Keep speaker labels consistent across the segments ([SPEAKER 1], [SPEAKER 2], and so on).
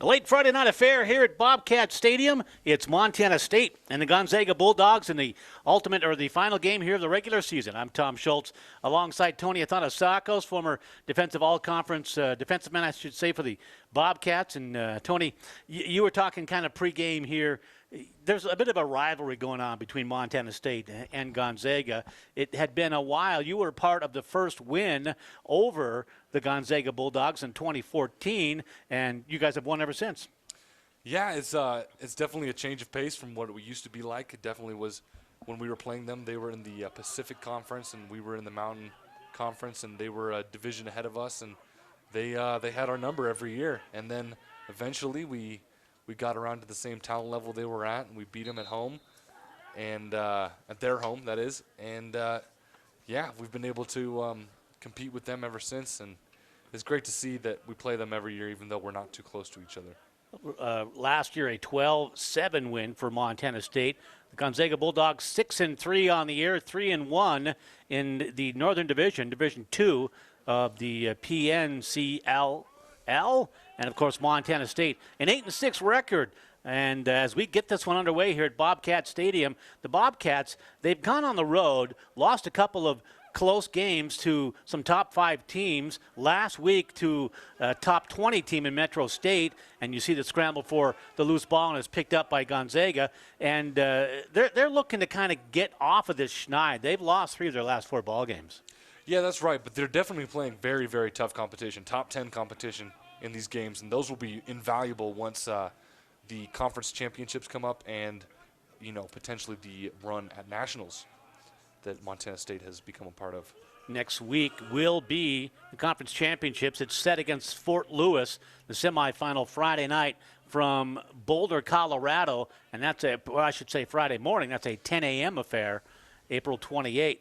[SPEAKER 1] A late Friday night affair here at Bobcat Stadium. It's Montana State and the Gonzaga Bulldogs in the the final game here of the regular season. I'm Tom Schultz alongside Tony Athanasakos, former defensive all-conference defensive man, I should say, for the Bobcats. And Tony, you were talking kind of pregame here. There's a bit of a rivalry going on between Montana State and Gonzaga. It had been a while. You were part of the first win over the Gonzaga Bulldogs in 2014, and you guys have won ever since.
[SPEAKER 2] Yeah, it's definitely a change of pace from what it used to be like. It definitely was when we were playing them. They were in the Pacific Conference, and we were in the Mountain Conference, and they were a division ahead of us, and they had our number every year. And then eventually we got around to the same talent level they were at, and we beat them at home, and at their home, that is. And, yeah, we've been able to compete with them ever since, and it's great to see that we play them every year, even though we're not too close to each other.
[SPEAKER 1] Last year, a 12-7 win for Montana State. The Gonzaga Bulldogs 6-3 on the year, 3-1 in the Northern Division, Division II of the PNCLL. And, of course, Montana State, an 8-6 record. And as we get this one underway here at Bobcat Stadium, the Bobcats, they've gone on the road, lost a couple of close games to some top 5 teams. Last week to a top 20 team in Metro State, and you see the scramble for the loose ball, and it's picked up by Gonzaga. And they're looking to kind of get off of this schneid. They've lost 3 of their last 4 ball games.
[SPEAKER 2] Yeah, that's right, but they're definitely playing very, very tough competition, top 10 competition in these games, and those will be invaluable once the conference championships come up and, potentially the run at nationals that Montana State has become a part of.
[SPEAKER 1] Next week will be the conference championships. It's set against Fort Lewis, the semifinal Friday night from Boulder, Colorado, and that's Friday morning. That's a 10 a.m. affair, April 28th.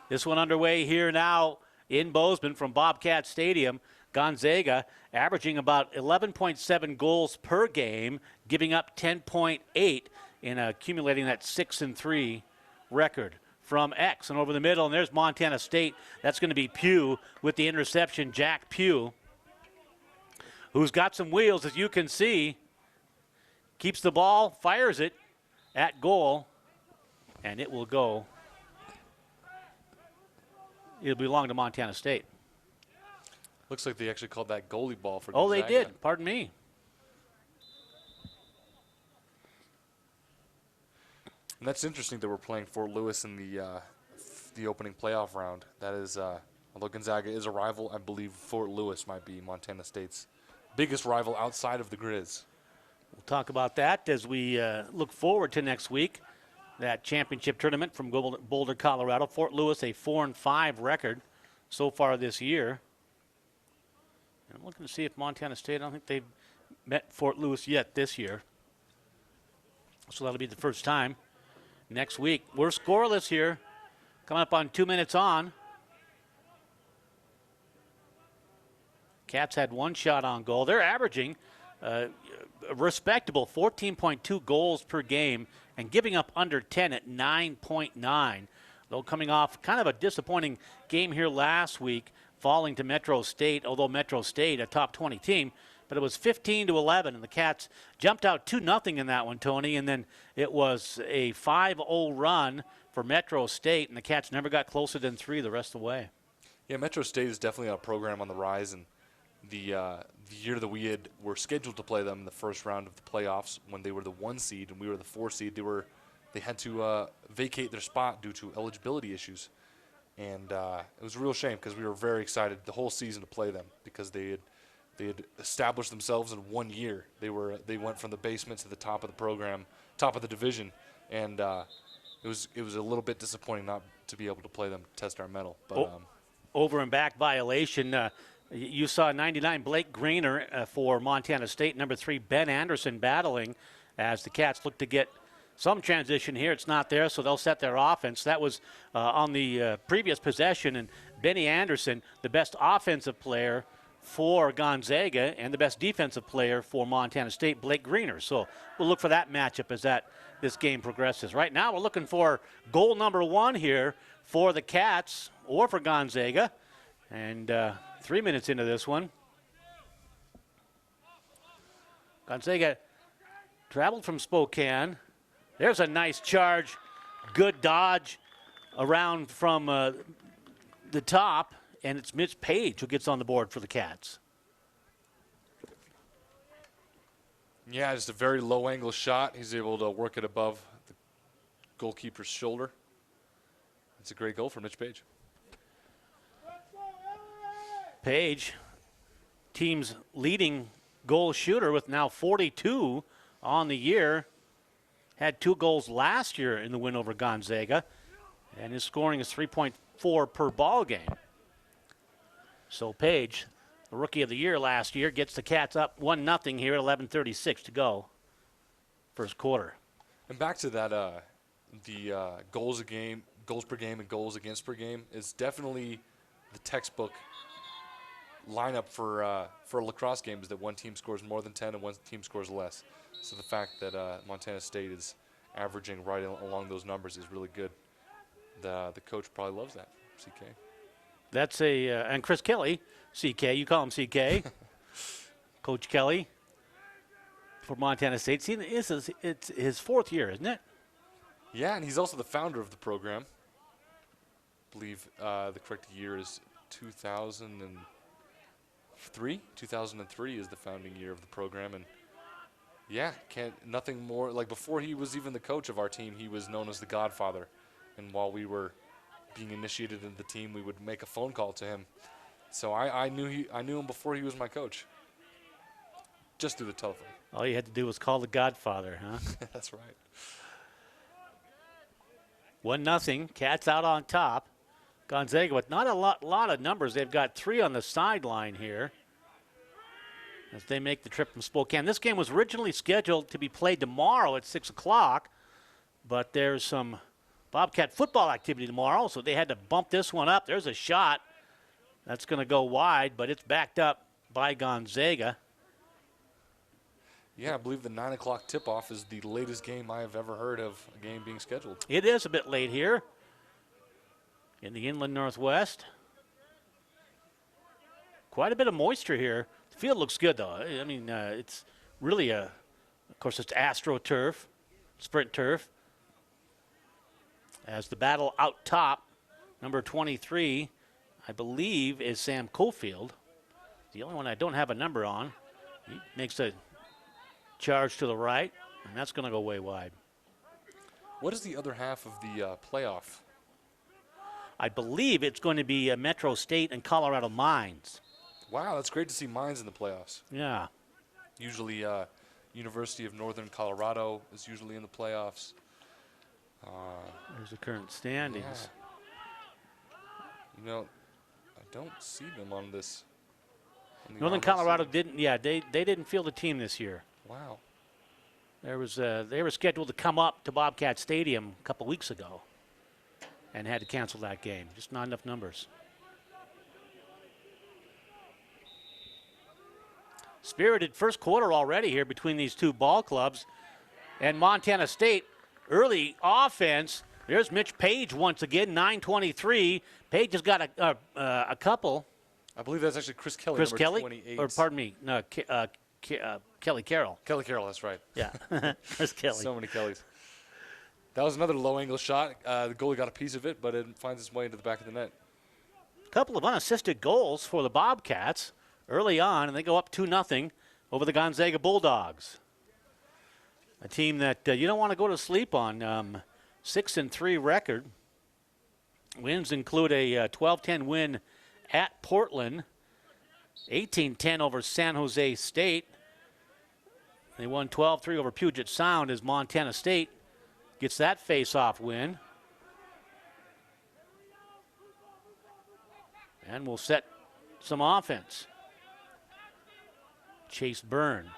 [SPEAKER 1] This one underway here now in Bozeman from Bobcat Stadium. Gonzaga averaging about 11.7 goals per game, giving up 10.8 in accumulating that 6-3 record from X. And over the middle, and there's Montana State. That's going to be Pugh with the interception, Jack Pugh, who's got some wheels, as you can see. Keeps the ball, fires it at goal, and it will go. It'll belong to Montana State.
[SPEAKER 2] Looks like they actually called that goalie ball for Gonzaga.
[SPEAKER 1] Oh, they did. Pardon me.
[SPEAKER 2] And that's interesting that we're playing Fort Lewis in the opening playoff round. That is, although Gonzaga is a rival, I believe Fort Lewis might be Montana State's biggest rival outside of the Grizz.
[SPEAKER 1] We'll talk about that as we look forward to next week. That championship tournament from Boulder, Colorado. Fort Lewis, a 4-5 record so far this year. I'm looking to see if Montana State, I don't think they've met Fort Lewis yet this year. So that'll be the first time next week. We're scoreless here, coming up on 2 minutes on. Cats had 1 shot on goal. They're averaging a respectable 14.2 goals per game and giving up under 10 at 9.9. Though coming off kind of a disappointing game here last week, falling to Metro State, although Metro State, a top 20 team, but it was 15-11, and the Cats jumped out 2-0 in that one, Tony, and then it was a 5-0 run for Metro State, and the Cats never got closer than 3 the rest of the way.
[SPEAKER 2] Yeah, Metro State is definitely a program on the rise, and the year that we were scheduled to play them in the first round of the playoffs when they were the 1 seed and we were the 4 seed, they had to vacate their spot due to eligibility issues. And it was a real shame because we were very excited the whole season to play them because they had established themselves in 1 year. They went from the basement to the top of the program, top of the division, and it was a little bit disappointing not to be able to play them, test our mettle. But
[SPEAKER 1] over and back violation. You saw 99 Blake Greener for Montana State, number 3 Ben Anderson battling as the Cats look to get some transition here. It's not there, so they'll set their offense. That was on the previous possession, and Benny Anderson, the best offensive player for Gonzaga and the best defensive player for Montana State, Blake Greener. So we'll look for that matchup as this game progresses. Right now we're looking for goal number 1 here for the Cats or for Gonzaga. And 3 minutes into this one, Gonzaga traveled from Spokane. There's a nice charge. Good dodge around from the top, and it's Mitch Paige who gets on the board for the Cats.
[SPEAKER 2] Yeah, just a very low angle shot. He's able to work it above the goalkeeper's shoulder. It's a great goal for Mitch Paige.
[SPEAKER 1] Paige, team's leading goal shooter with now 42 on the year. Had 2 goals last year in the win over Gonzaga, and his scoring is 3.4 per ball game. So Paige, the rookie of the year last year, gets the Cats up 1-0 here at 11:36 to go, first quarter.
[SPEAKER 2] And back to that, the goals per game, and goals against per game is definitely the textbook lineup for a lacrosse game. Is that one team scores more than 10 and one team scores less. So the fact that Montana State is averaging right along those numbers is really good. The coach probably loves that. CK.
[SPEAKER 1] That's and Chris Kelly, CK, you call him CK, Coach Kelly for Montana State. See, it's his 4th year, isn't it?
[SPEAKER 2] Yeah, and he's also the founder of the program. I believe the correct year is 2003. 2003 is the founding year of the program, and yeah, nothing more. Like before he was even the coach of our team, he was known as the Godfather. And while we were being initiated into the team, we would make a phone call to him. So I knew him before he was my coach. Just through the telephone.
[SPEAKER 1] All you had to do was call the Godfather, huh?
[SPEAKER 2] That's right.
[SPEAKER 1] 1-0. Cats out on top. Gonzaga with not a lot of numbers. They've got 3 on the sideline here as they make the trip from Spokane. This game was originally scheduled to be played tomorrow at 6 o'clock, but there's some Bobcat football activity tomorrow, so they had to bump this one up. There's a shot. That's going to go wide, but it's backed up by Gonzaga.
[SPEAKER 2] Yeah, I believe the 9 o'clock tip-off is the latest game I have ever heard of a game being scheduled.
[SPEAKER 1] It is a bit late here in the inland Northwest. Quite a bit of moisture here. The field looks good, though. I mean, it's really of course, it's AstroTurf, sprint turf. As the battle out top, number 23, I believe, is Sam Cofield. The only one I don't have a number on. He makes a charge to the right, and that's going to go way wide.
[SPEAKER 2] What is the other half of the playoff?
[SPEAKER 1] I believe it's going to be Metro State and Colorado Mines.
[SPEAKER 2] Wow, that's great to see Mines in the playoffs.
[SPEAKER 1] Yeah.
[SPEAKER 2] Usually University of Northern Colorado is usually in the playoffs.
[SPEAKER 1] There's the current standings.
[SPEAKER 2] Yeah. You know, I don't see them on this.
[SPEAKER 1] Northern Colorado didn't. Yeah, they didn't field a team this year.
[SPEAKER 2] Wow.
[SPEAKER 1] There was they were scheduled to come up to Bobcat Stadium a couple weeks ago, and had to cancel that game. Just not enough numbers. Spirited first quarter already here between these two ball clubs, and Montana State. Early offense. There's Mitch Paige once again, 9:23. Paige has got a couple.
[SPEAKER 2] I believe that's actually Chris Kelly.
[SPEAKER 1] Chris Kelly?
[SPEAKER 2] 28.
[SPEAKER 1] Or pardon me, no, Kelly Carrol.
[SPEAKER 2] Kelly Carrol, that's right.
[SPEAKER 1] Yeah, Chris Kelly.
[SPEAKER 2] So many Kellys. That was another low-angle shot. The goalie got a piece of it, but it finds its way into the back of the net.
[SPEAKER 1] A couple of unassisted goals for the Bobcats early on, and they go up 2-0 over the Gonzaga Bulldogs. A team that you don't want to go to sleep on. 6-3 record. Wins include a 12-10 win at Portland. 18-10 over San Jose State. They won 12-3 over Puget Sound as Montana State gets that face-off win. And we'll set some offense. Chase Byrne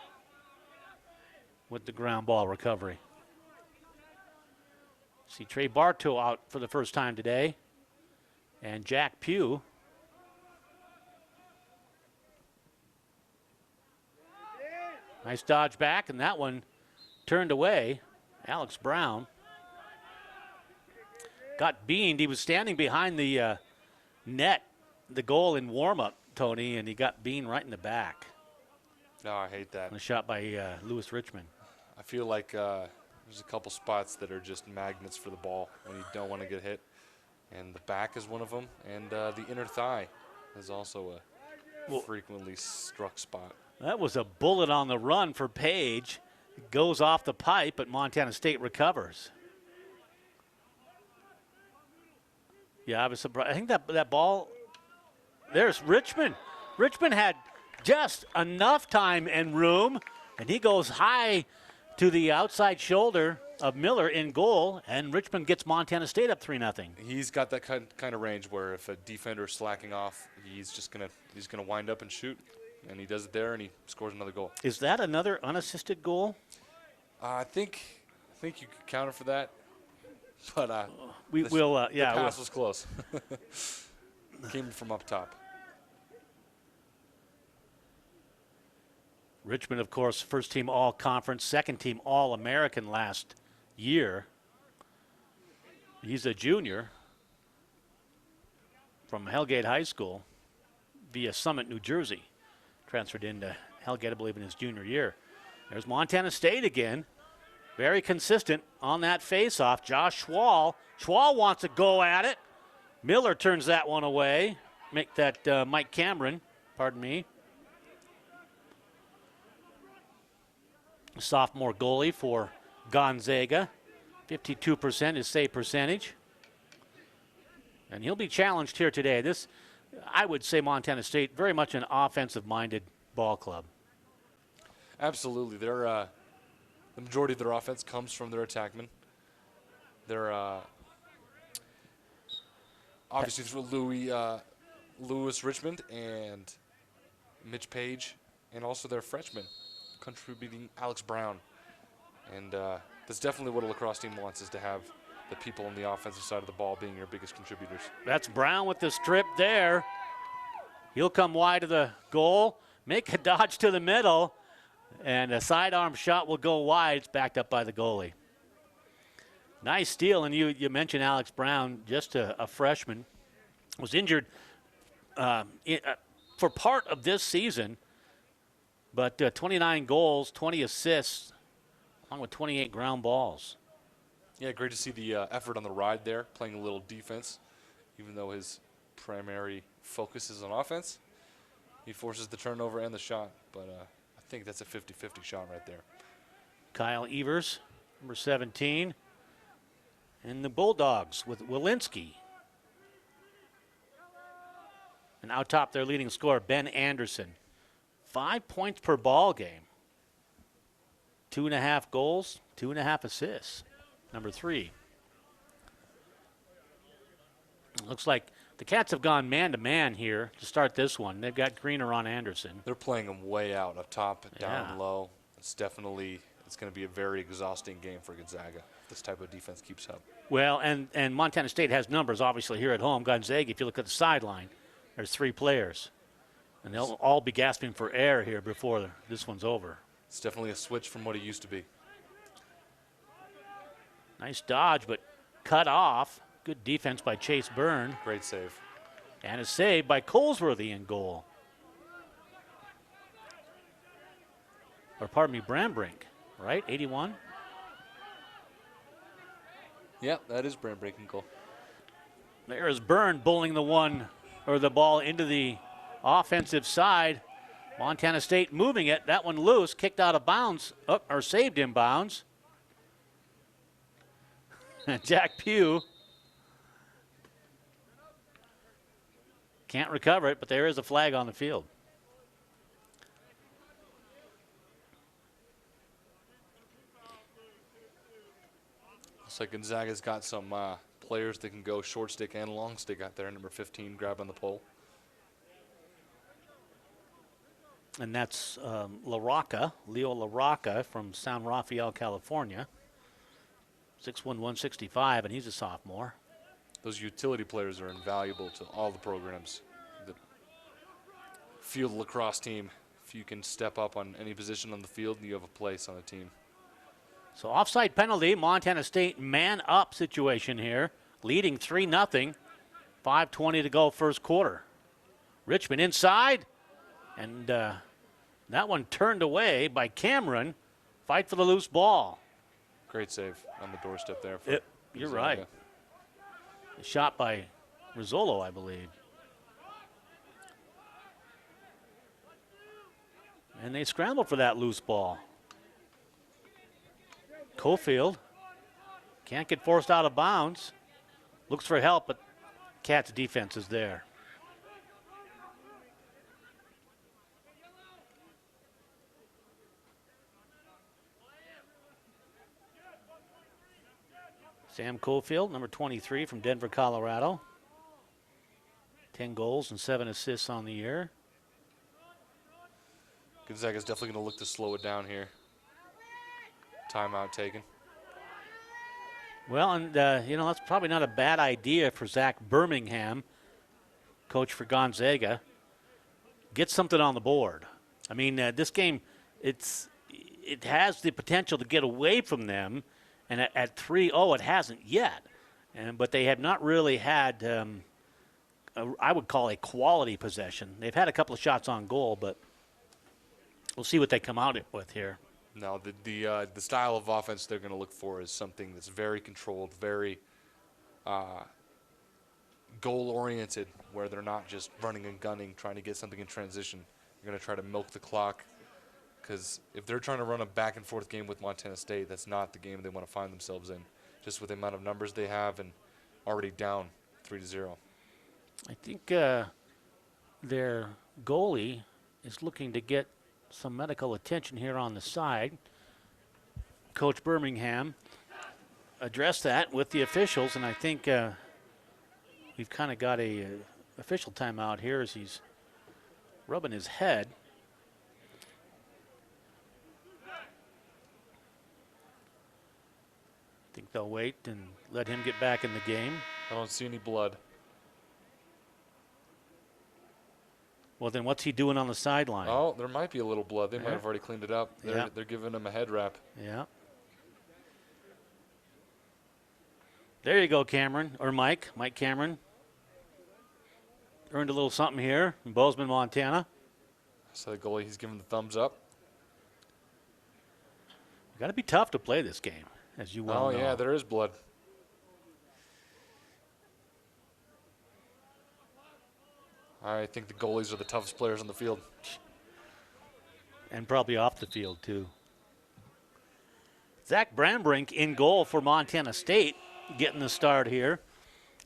[SPEAKER 1] with the ground ball recovery. See Trey Bartow out for the first time today. And Jack Pugh. Nice dodge back, and that one turned away. Alex Brown got beamed. He was standing behind the net, the goal in warm-up, Tony, and he got beamed right in the back.
[SPEAKER 2] No, I hate that.
[SPEAKER 1] On a shot by Lewis Richmond.
[SPEAKER 2] I feel like there's a couple spots that are just magnets for the ball when you don't want to get hit. And the back is one of them. And the inner thigh is also a frequently struck spot.
[SPEAKER 1] That was a bullet on the run for Paige. It goes off the pipe, but Montana State recovers. Yeah, I was surprised. I think that ball, there's Richmond. Richmond had just enough time and room, and he goes high to the outside shoulder of Miller in goal, and Richmond gets Montana State up 3-0.
[SPEAKER 2] He's got that kind of range where if a defender is slacking off, he's gonna wind up and shoot, and he does it there, and he scores another goal.
[SPEAKER 1] Is that another unassisted goal?
[SPEAKER 2] I think you could counter for that, but
[SPEAKER 1] the
[SPEAKER 2] pass was close. Came from up top.
[SPEAKER 1] Richmond, of course, first team all-conference, second team all-American last year. He's a junior from Hellgate High School via Summit, New Jersey. Transferred into Hellgate, I believe, in his junior year. There's Montana State again. Very consistent on that face-off. Josh Schwal. Schwal wants to go at it. Miller turns that one away. Make that Mike Cameron, pardon me. Sophomore goalie for Gonzaga. 52% his save percentage. And he'll be challenged here today. This, I would say, Montana State, very much an offensive-minded ball club.
[SPEAKER 2] Absolutely. They're the majority of their offense comes from their attackmen. They're obviously through Lewis Richmond and Mitch Paige, and also their freshman contributing Alex Brown. And that's definitely what a lacrosse team wants, is to have the people on the offensive side of the ball being your biggest contributors.
[SPEAKER 1] That's Brown with the strip there. He'll come wide of the goal, make a dodge to the middle, and a sidearm shot will go wide. It's backed up by the goalie. Nice steal, and you mentioned Alex Brown, just a freshman, was injured for part of this season, but 29 goals, 20 assists, along with 28 ground balls.
[SPEAKER 2] Yeah, great to see the effort on the ride there, playing a little defense. Even though his primary focus is on offense, he forces the turnover and the shot. But I think that's a 50-50 shot right there.
[SPEAKER 1] Kyle Evers, number 17. And the Bulldogs with Walensky. And out top, their leading scorer, Ben Anderson. 5 points per ball game. 2.5 goals, 2.5 assists. Number 3. Looks like the Cats have gone man-to-man here to start this one. They've got Greener on Anderson.
[SPEAKER 2] They're playing them way out, up top, down low. It's going to be a very exhausting game for Gonzaga if this type of defense keeps up.
[SPEAKER 1] Well, and Montana State has numbers, obviously, here at home. Gonzaga, if you look at the sideline, there's 3 players. And they'll all be gasping for air here before this one's over.
[SPEAKER 2] It's definitely a switch from what it used to be.
[SPEAKER 1] Nice dodge, but cut off. Good defense by Chase Byrne.
[SPEAKER 2] Great save.
[SPEAKER 1] And a save by Colesworthy in goal. Or pardon me, Brambrin, right? 81?
[SPEAKER 2] Yeah, that is Brambrin in goal.
[SPEAKER 1] There is Byrne bowling the ball into the offensive side. Montana State moving it. That one loose, kicked out of bounds, or saved in bounds. Jack Pugh can't recover it, but there is a flag on the field.
[SPEAKER 2] Looks like Gonzaga's got some players that can go short stick and long stick out there. Number 15 grabbing the pole.
[SPEAKER 1] And that's Leo LaRocca from San Rafael, California. 6'1", 165, and he's a sophomore.
[SPEAKER 2] Those utility players are invaluable to all the programs. The field lacrosse team, if you can step up on any position on the field, you have a place on a team.
[SPEAKER 1] So offside penalty, Montana State man-up situation here, leading 3-0, 5:20 to go first quarter. Richmond inside, and That one turned away by Cameron. Fight for the loose ball.
[SPEAKER 2] Great save on the doorstep there. For
[SPEAKER 1] You're
[SPEAKER 2] Gonzaga.
[SPEAKER 1] right. A shot by Rizzolo, I believe. And they scramble for that loose ball. Cofield can't get forced out of bounds. Looks for help, but Cat's defense is there. Sam Cofield, number 23 from Denver, Colorado. 10 goals and 7 assists on the year.
[SPEAKER 2] Gonzaga's definitely going to look to slow it down here. Timeout taken.
[SPEAKER 1] Well, and, that's probably not a bad idea for Zack Birmingham, coach for Gonzaga. Get something on the board. I mean, this game, it has the potential to get away from them, and at 3-0, it hasn't yet. But they have not really had, I would call a quality possession. They've had a couple of shots on goal, but we'll see what they come out with here.
[SPEAKER 2] No, the style of offense they're going to look for is something that's very controlled, very goal-oriented, where they're not just running and gunning, trying to get something in transition. They're going to try to milk the clock, because if they're trying to run a back-and-forth game with Montana State, that's not the game they want to find themselves in, just with the amount of numbers they have and already down 3-0.
[SPEAKER 1] I think their goalie is looking to get some medical attention here on the side. Coach Birmingham addressed that with the officials, and I think we've kind of got a official timeout here as he's rubbing his head. I think they'll wait and let him get back in the game.
[SPEAKER 2] I don't see any blood.
[SPEAKER 1] Well, then what's he doing on the sideline?
[SPEAKER 2] Oh, there might be a little blood. They might have already cleaned it up. They're giving him a head wrap.
[SPEAKER 1] Yeah. There you go, Cameron, or Mike Cameron. Earned a little something here in Bozeman, Montana.
[SPEAKER 2] So the goalie, he's giving the thumbs up.
[SPEAKER 1] Got to be tough to play this game, as you well know.
[SPEAKER 2] Oh, yeah, there is blood. I think the goalies are the toughest players on the field.
[SPEAKER 1] And probably off the field, too. Zack Brambrin in goal for Montana State, getting the start here.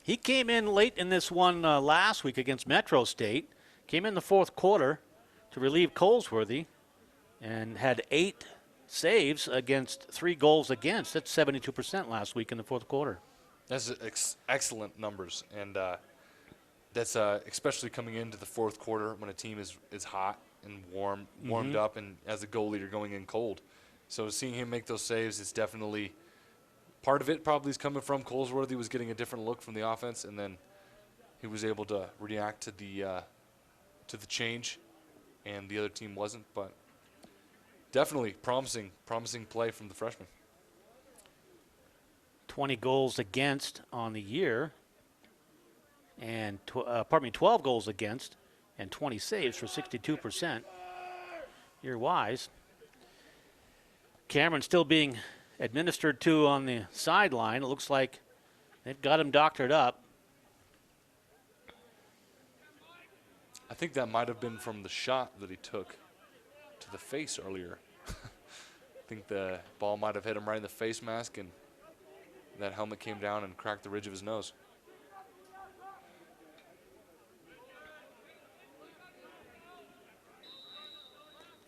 [SPEAKER 1] He came in late in this one last week against Metro State. Came in the fourth quarter to relieve Colesworthy and had 8 saves against 3 goals against. That's 72% last week in the fourth quarter.
[SPEAKER 2] That's excellent numbers, and that's especially coming into the fourth quarter when a team is hot and warmed up, and as a goalie you're going in cold. So seeing him make those saves is definitely part of it. Probably is coming from Colesworthy was getting a different look from the offense, and then he was able to react to the change, and the other team wasn't. But definitely promising play from the freshman.
[SPEAKER 1] 20 goals against on the year, and 12 goals against, and 20 saves for 62% year-wise. Cameron still being administered to on the sideline. It looks like they've got him doctored up.
[SPEAKER 2] I think that might have been from the shot that he took to the face earlier. I think the ball might have hit him right in the face mask, and that helmet came down and cracked the ridge of his nose.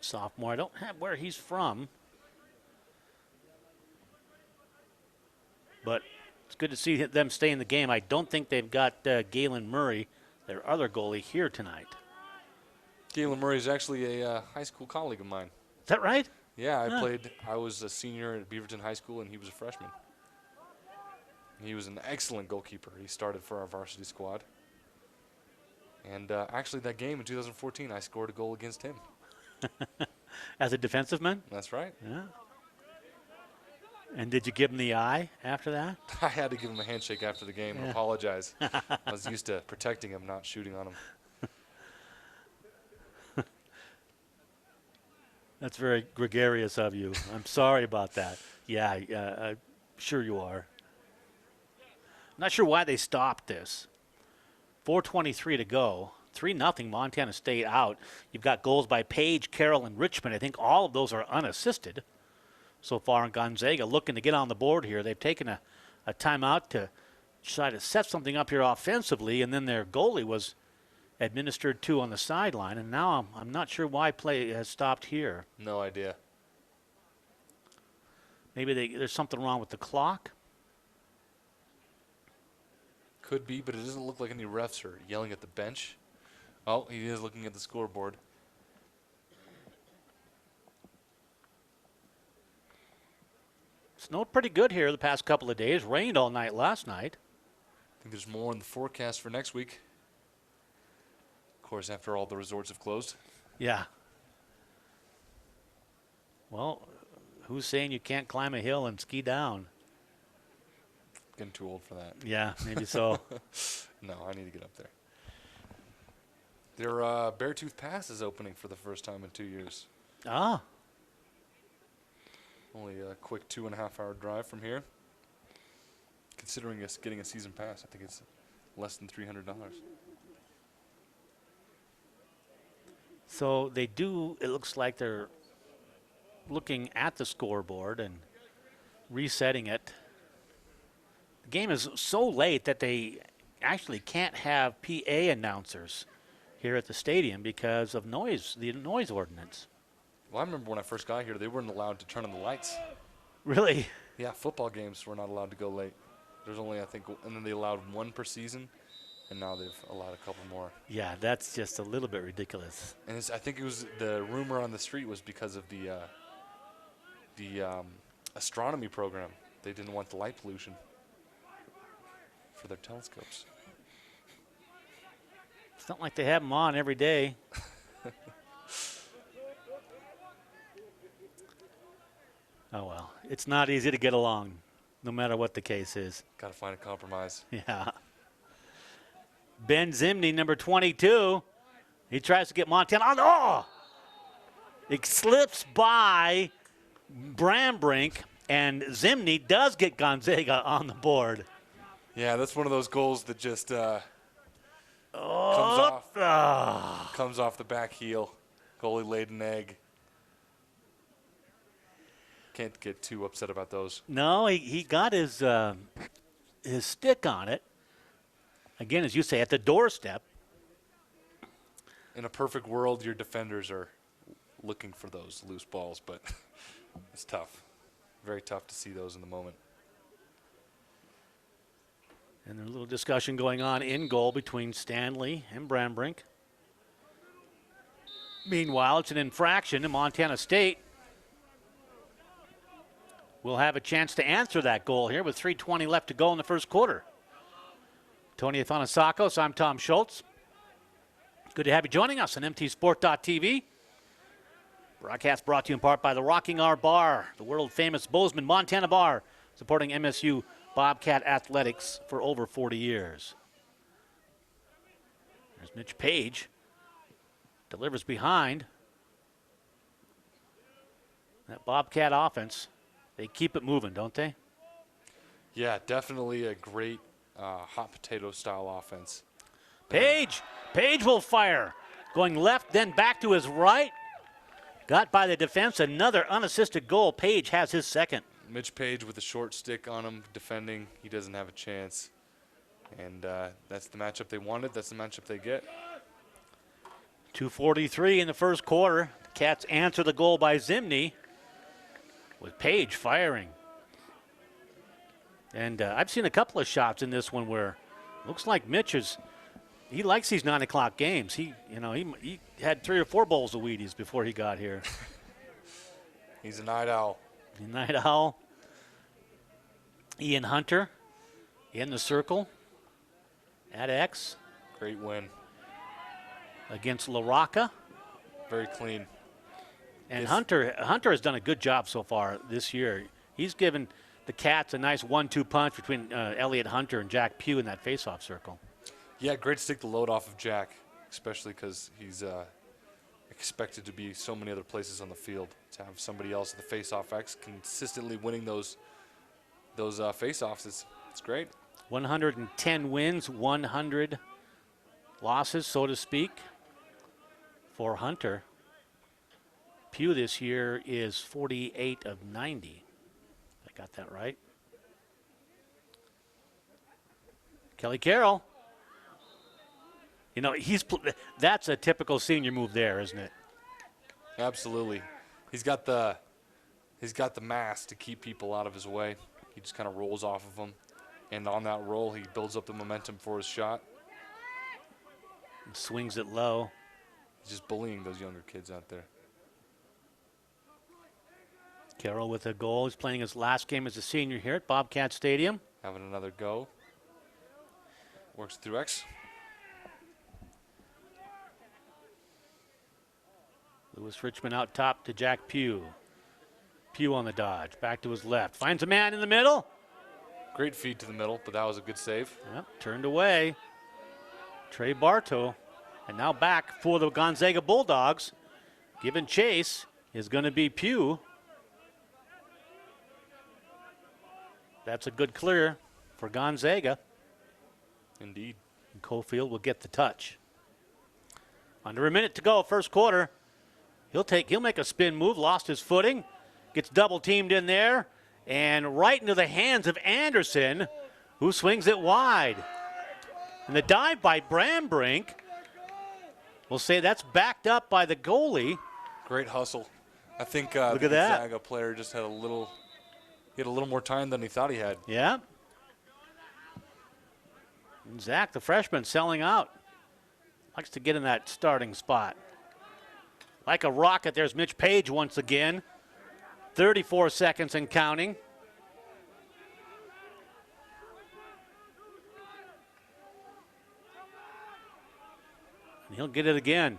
[SPEAKER 1] Sophomore. I don't have where he's from, but it's good to see them stay in the game. I don't think they've got Galen Murray, their other goalie, here tonight.
[SPEAKER 2] Galen Murray is actually a high school colleague of mine.
[SPEAKER 1] Is that right?
[SPEAKER 2] Yeah, I was a senior at Beaverton High School, and he was a freshman. He was an excellent goalkeeper. He started for our varsity squad. And actually, that game in 2014, I scored a goal against him.
[SPEAKER 1] As a defensive man?
[SPEAKER 2] That's right.
[SPEAKER 1] Yeah. And did you give him the eye after that?
[SPEAKER 2] I had to give him a handshake after the game and apologize. I was used to protecting him, not shooting on him.
[SPEAKER 1] That's very gregarious of you. I'm sorry about that. Yeah, I'm sure you are. Not sure why they stopped this. 4:23 to go. 3-0 Montana State out. You've got goals by Paige, Carrol, and Richmond. I think all of those are unassisted so far in Gonzaga. Looking to get on the board here. They've taken a timeout to try to set something up here offensively, and then their goalie was administered to on the sideline, and now I'm not sure why play has stopped here.
[SPEAKER 2] No idea.
[SPEAKER 1] Maybe there's something wrong with the clock.
[SPEAKER 2] Could be, but it doesn't look like any refs are yelling at the bench. Oh, he is looking at the scoreboard.
[SPEAKER 1] Snowed pretty good here the past couple of days. Rained all night last night.
[SPEAKER 2] I think there's more in the forecast for next week. Of course, after all the resorts have closed.
[SPEAKER 1] Yeah. Well, who's saying you can't climb a hill and ski down?
[SPEAKER 2] Getting too old for that.
[SPEAKER 1] Yeah, maybe so.
[SPEAKER 2] No, I need to get up there. Their Beartooth Pass is opening for the first time in 2 years.
[SPEAKER 1] Ah.
[SPEAKER 2] Only a quick 2.5-hour drive from here. Considering us getting a season pass, I think it's less than $300.
[SPEAKER 1] So they do, it looks like they're looking at the scoreboard and resetting it. The game is so late that they actually can't have PA announcers here at the stadium because of the noise ordinance.
[SPEAKER 2] Well, I remember when I first got here, they weren't allowed to turn on the lights.
[SPEAKER 1] Really?
[SPEAKER 2] Yeah, football games were not allowed to go late. There's only, I think, and then they allowed one per season, and now they've allowed a couple more.
[SPEAKER 1] Yeah, that's just a little bit ridiculous.
[SPEAKER 2] And I think it was the rumor on the street was because of the astronomy program. They didn't want the light pollution for their telescopes.
[SPEAKER 1] It's not like they have them on every day. Oh, well. It's not easy to get along, no matter what the case is.
[SPEAKER 2] Got to find a compromise.
[SPEAKER 1] Yeah. Ben Zimney, number 22. He tries to get Montana on. Oh! It slips by Brambrin, and Zimney does get Gonzaga on the board.
[SPEAKER 2] Yeah, that's one of those goals that just comes off the back heel. Goalie laid an egg. Can't get too upset about those.
[SPEAKER 1] No, he got his stick on it. Again, as you say, at the doorstep.
[SPEAKER 2] In a perfect world, your defenders are looking for those loose balls, but it's tough. Very tough to see those in the moment.
[SPEAKER 1] And there's a little discussion going on in goal between Stanley and Brambrin. Meanwhile, it's an infraction in Montana State. We'll have a chance to answer that goal here with 3:20 left to go in the first quarter. Tony Athanasakos, I'm Tom Schultz. Good to have you joining us on mtsport.tv. Broadcast brought to you in part by the Rocking R Bar, the world-famous Bozeman, Montana bar, supporting MSU Bobcat athletics for over 40 years. There's Mitch Paige. Delivers behind. That Bobcat offense, they keep it moving, don't they?
[SPEAKER 2] Yeah, definitely a great hot potato style offense.
[SPEAKER 1] Paige will fire. Going left, then back to his right. Got by the defense, another unassisted goal. Paige has his second.
[SPEAKER 2] Mitch Paige with a short stick on him defending. He doesn't have a chance. And that's the matchup they wanted. That's the matchup they get.
[SPEAKER 1] 2:43 in the first quarter. The Cats answer the goal by Zimney with Paige firing. And I've seen a couple of shots in this one where it looks like Mitch he likes these 9 o'clock games. He had 3 or 4 bowls of Wheaties before he got here.
[SPEAKER 2] He's a night owl.
[SPEAKER 1] Night owl. Ian Hunter in the circle at X.
[SPEAKER 2] Great win.
[SPEAKER 1] Against La Rocca.
[SPEAKER 2] Very clean.
[SPEAKER 1] And Hunter has done a good job so far this year. He's given the Cats a nice 1-2 punch between Elliot Hunter and Jack Pugh in that faceoff circle.
[SPEAKER 2] Yeah, great to take the load off of Jack, especially because he's expected to be so many other places on the field. To have somebody else at the face-off X consistently winning those face-offs, it's great.
[SPEAKER 1] 110 wins, 100 losses, so to speak, for Hunter. Pugh this year is 48 of 90. I got that right. Kelly Carrol. You know, that's a typical senior move there, isn't it?
[SPEAKER 2] Absolutely. He's got the mass to keep people out of his way. He just kind of rolls off of them. And on that roll, he builds up the momentum for his shot.
[SPEAKER 1] And swings it low.
[SPEAKER 2] He's just bullying those younger kids out there.
[SPEAKER 1] Carrol with a goal. He's playing his last game as a senior here at Bobcat Stadium.
[SPEAKER 2] Having another go. Works through X.
[SPEAKER 1] Lewis Richmond out top to Jack Pugh. Pugh on the dodge. Back to his left. Finds a man in the middle.
[SPEAKER 2] Great feed to the middle, but that was a good save.
[SPEAKER 1] Yep, turned away. Trey Bartow. And now back for the Gonzaga Bulldogs. Giving chase is going to be Pugh. That's a good clear for Gonzaga.
[SPEAKER 2] Indeed.
[SPEAKER 1] And Cofield will get the touch. Under a minute to go, first quarter. He'll make a spin move, lost his footing, gets double teamed in there, and right into the hands of Anderson, who swings it wide. And the dive by Brambrin, we'll say that's backed up by the goalie.
[SPEAKER 2] Great hustle. I think
[SPEAKER 1] Look
[SPEAKER 2] the
[SPEAKER 1] at that.
[SPEAKER 2] Gonzaga player just had a little more time than he thought he had.
[SPEAKER 1] Yeah. And Zack, the freshman, selling out. Likes to get in that starting spot. Like a rocket, there's Mitch Paige once again. 34 seconds and counting. And he'll get it again.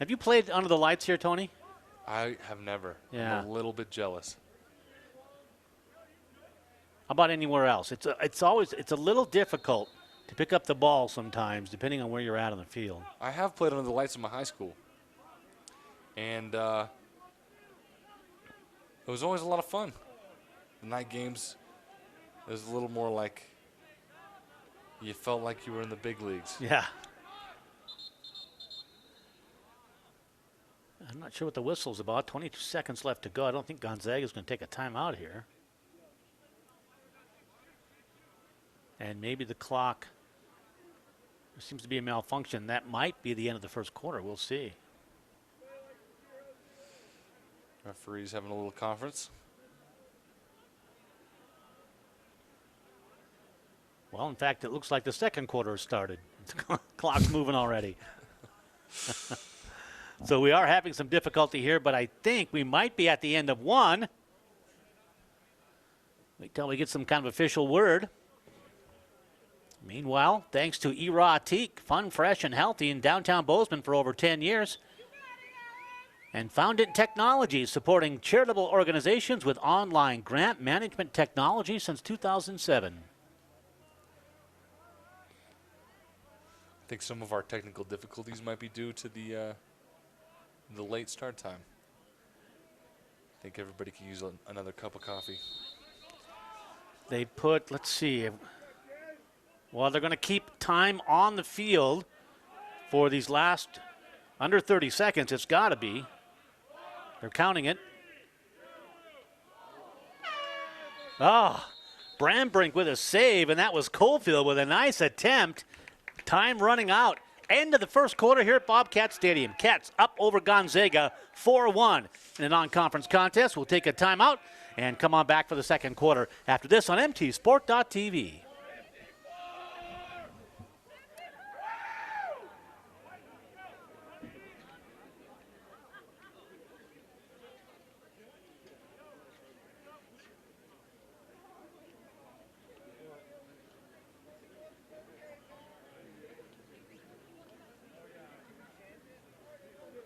[SPEAKER 1] Have you played under the lights here, Tony?
[SPEAKER 2] I have never.
[SPEAKER 1] Yeah.
[SPEAKER 2] I'm a little bit jealous.
[SPEAKER 1] How about anywhere else? It's a little difficult to pick up the ball sometimes, depending on where you're at on the field.
[SPEAKER 2] I have played under the lights in my high school. And it was always a lot of fun. The night games, it was a little more like you felt like you were in the big leagues.
[SPEAKER 1] Yeah. I'm not sure what the whistle's about. 22 seconds left to go. I don't think Gonzaga's going to take a timeout here. And maybe the clock, there seems to be a malfunction. That might be the end of the first quarter. We'll see.
[SPEAKER 2] Referee's having a little conference.
[SPEAKER 1] Well, in fact, it looks like the second quarter has started. The clock's moving already. So we are having some difficulty here, but I think we might be at the end of one. Wait till we get some kind of official word. Meanwhile, thanks to Era Teak, fun, fresh, and healthy in downtown Bozeman for over 10 years. And Foundant Technologies, supporting charitable organizations with online grant management technology since 2007.
[SPEAKER 2] I think some of our technical difficulties might be due to the late start time. I think everybody could use another cup of coffee.
[SPEAKER 1] They put, let's see, well, they're going to keep time on the field for these last under 30 seconds. It's got to be. They're counting it. Oh, Brambrin with a save, and that was Cofield with a nice attempt. Time running out. End of the first quarter here at Bobcat Stadium. Cats up over Gonzaga 4-1 in a non-conference contest. We'll take a timeout and come on back for the second quarter after this on MTSport.tv.